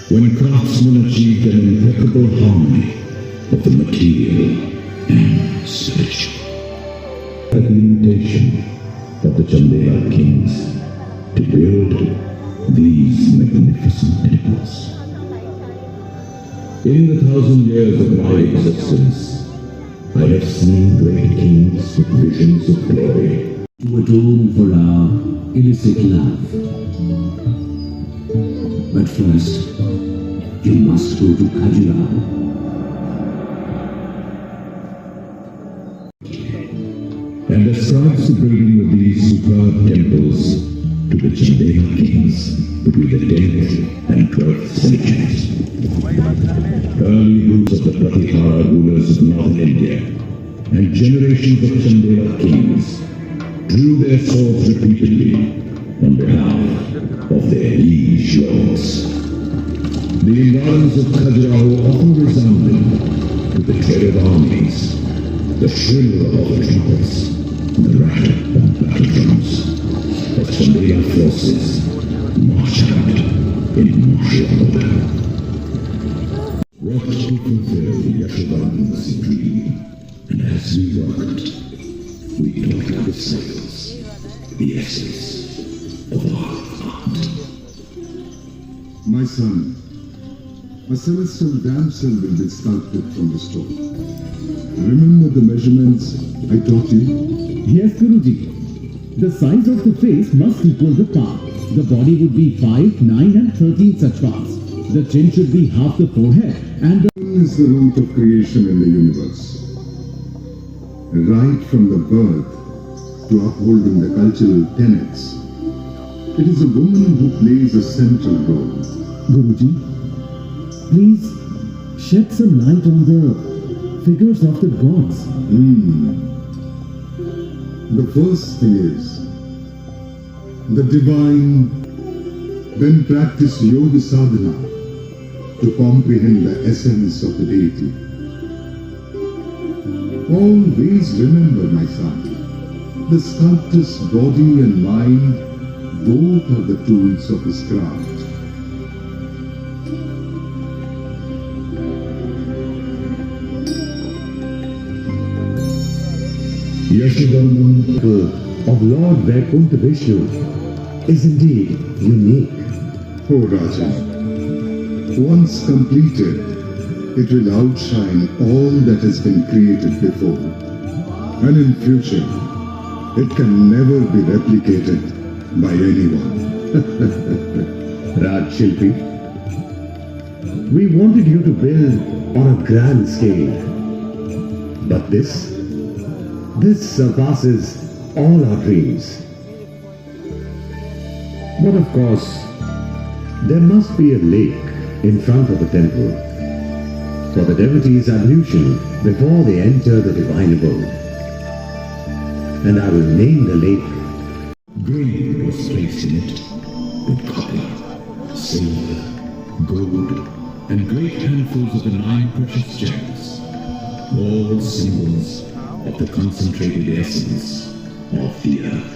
when craftsmen achieved an impeccable harmony of the material and spiritual. At the invitation of the Chandela kings to build these magnificent temples. In the 1,000 years of my existence, I have seen great kings with visions of glory to atone for our illicit love. But first, you must go to Khajuraho. And ascribes the building of these superb temples to the Chandela kings between the 10th and 12th centuries. Early roots of the Pratihara rulers of northern India and generations of Chandela kings drew their swords repeatedly on behalf of their liege lords. The environs of Khajuraho often resounded to the tread of armies, the shrill of the trumpets, and the rattle of battle drums, as Chandela forces marched out in martial order. Worked to fulfill Yashodhanan's dream, and as we worked, we taught our disciples the essence of our art. My son, a celestial damsel will be sculpted from the stone. Remember the measurements I taught you? Yes, Guruji. The size of the face must equal the palm. The body would be 5, 9 and 13 such parts. The chin should be half the forehead and the... Woman is the root of creation in the universe. Right from the birth to upholding the cultural tenets, it is a woman who plays a central role. Guruji, please shed some light on the figures of the gods. The first thing is, the divine then practice yoga sadhana to comprehend the essence of the deity. Always remember, my son, the sculptor's body and mind both are the tools of his craft. Yashodhanan of Lord Vaikuntha Vishnu is indeed unique. Oh Rajan, once completed, it will outshine all that has been created before. And in future, it can never be replicated by anyone. Raj Shilpi, we wanted you to build on a grand scale. But this surpasses all our dreams. But of course, there must be a lake in front of the temple for the devotees' ablution before they enter the divine abode. And I will name the lake. grain was placed in it with copper, silver, gold, and great handfuls of the 9 precious gems, all symbols of the concentrated essence of the earth.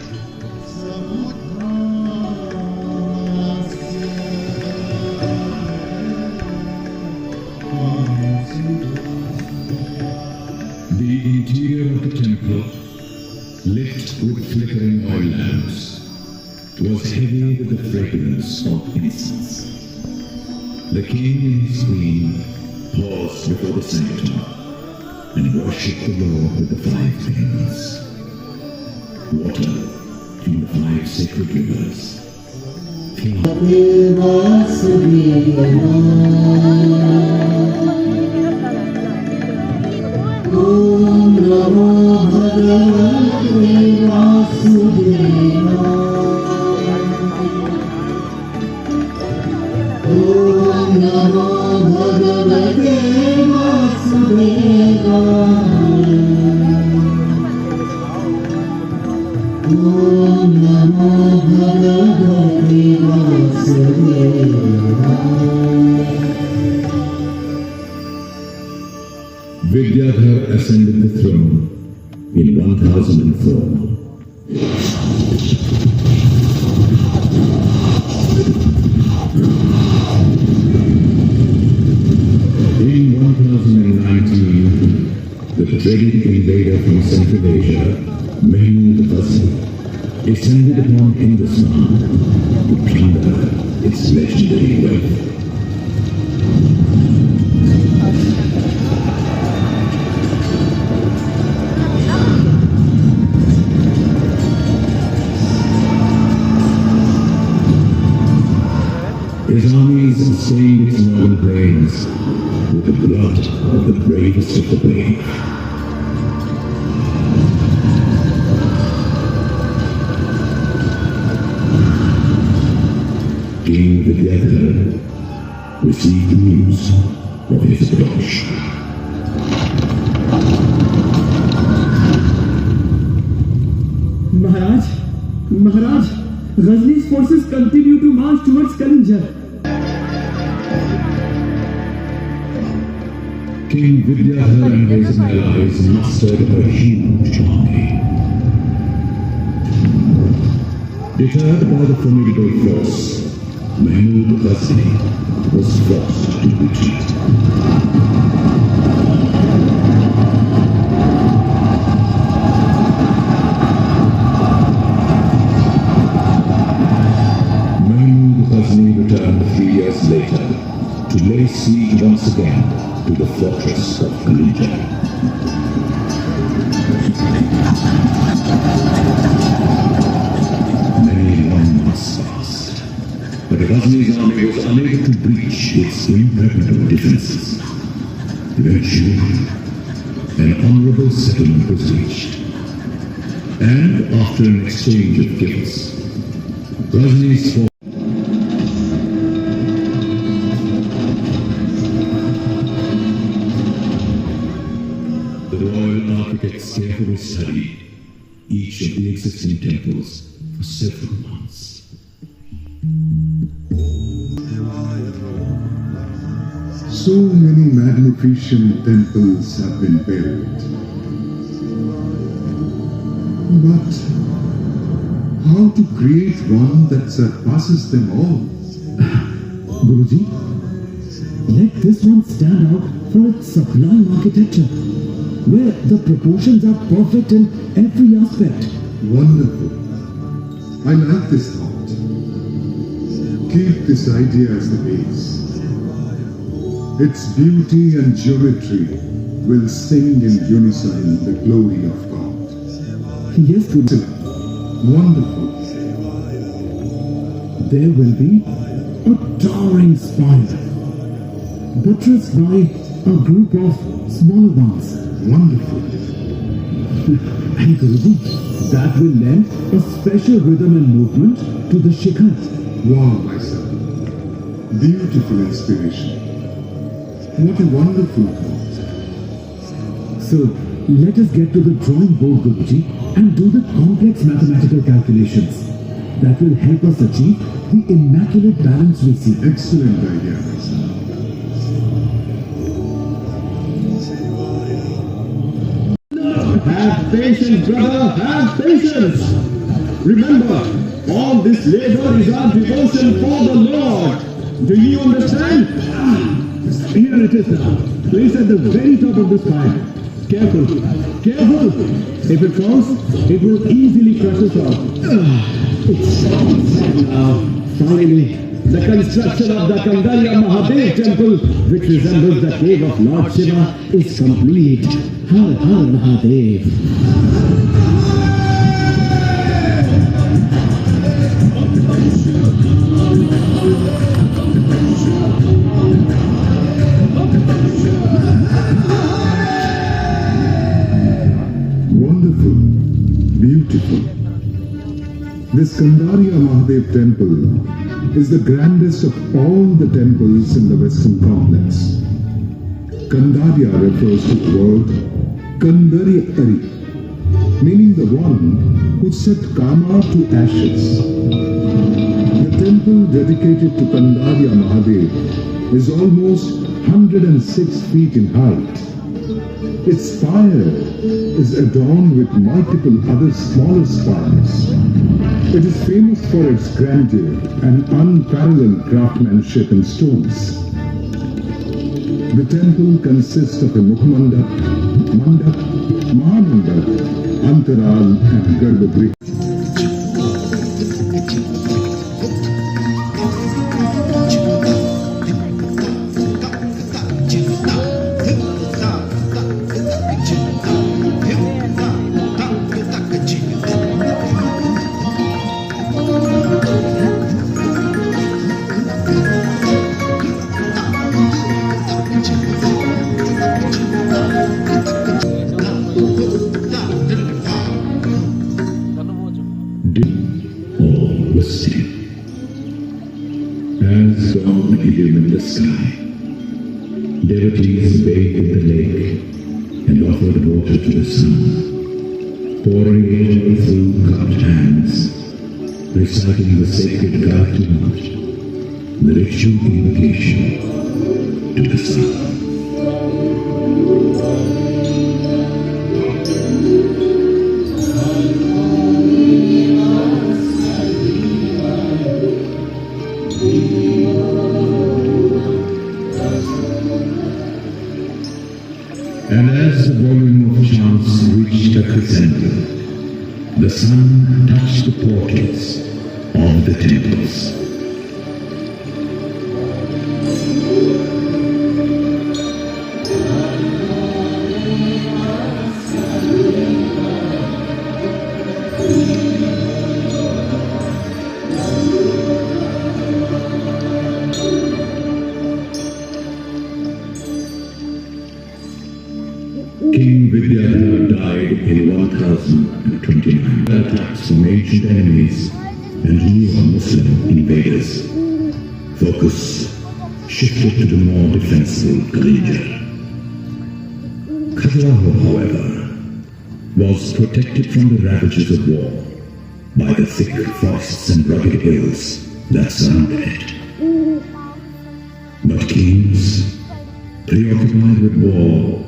The interior of the temple, lit with flickering oil lamps, was heavy with the fragrance of incense. The king and his queen paused before the sanctum and worshipped the Lord with the 5 things. Water from the 5 sacred rivers. Om Namo Bhagavate Vasudevaya. Om Namo Bhagavate Vasudevaya. Om Namo Bhagavate Vasudevaya. Vidyadhar ascended the throne in 1004. its legendary wealth. His armies stained its northern plains with the blood of the bravest of the brave. King Vidyadhara received news of his approach. Maharaj, Ghazni's forces continue to march towards Kalinjar. King Vidyadhara and his allies mustered a huge army. Deterred by the formidable force, Mahmud Ghazni was forced to retreat. Mahmud Ghazni returned 3 years later to lay siege once again to the fortress of Kalinjar. Many long months passed, but Ghazni's army was unable to breach its impregnable defenses. Eventually, an honorable settlement was reached, and after an exchange of gifts, Ghazni's force architects carefully studied each of the existing temples for several months. So many magnificent temples have been built. But how to create one that surpasses them all? Guruji, let this one stand out for its sublime architecture, where the proportions are perfect in every aspect. Wonderful. I like this thought. Keep this idea as the base. Its beauty and geometry will sing in unison the glory of God. Yes, Guruji. Wonderful. There will be a towering spire, buttressed by a group of smaller ones. Wonderful. And Guruji, that will lend a special rhythm and movement to the shikhar. Wow, my son. Beautiful inspiration. What a wonderful thought. So, let us get to the drawing board, Guruji, and do the complex mathematical calculations that will help us achieve the immaculate balance we seek. Excellent idea, my son. Have patience, brother, have patience. Remember, all this labor is our devotion for the Lord. Do you understand? Here it is now. Place at the very top of this fire. Careful, careful. If it falls, it will easily crush us all. Now, finally, the construction of the Kandarya Mahadev temple, which resembles the cave of Lord Shiva, is complete. Har Har Mahadev. Wonderful. Beautiful. This Kandarya Mahadev temple is the grandest of all the temples in the Western complex. Kandarya refers to the word Kandarya Ari, meaning the one who set Kama to ashes. The temple dedicated to Kandarya Mahadev is almost 106 feet in height. Its spire is adorned with multiple other smaller spires. It is famous for its grandeur and unparalleled craftsmanship in stones. The temple consists of a Mukhmandap, Mandap, Mahamandap, Antaral and Garbhagriha. God illumine the sky. Devotees bathed in the lake and offered water to the sun, pouring it through cupped hands, reciting the sacred Gayatri, the ritual invocation to the sun. And as the volume of chants reached a crescendo, the sun touched the portals of the temples. King Vidyadhara died in 1029. Attacks from ancient enemies and neo-Muslim invaders. Focus shifted to the more defensible Kalinjar. Khajuraho, however, was protected from the ravages of war by the thick forests and rugged hills that surrounded it. But kings, preoccupied with war,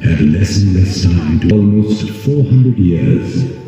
had less and less time to almost 400 years.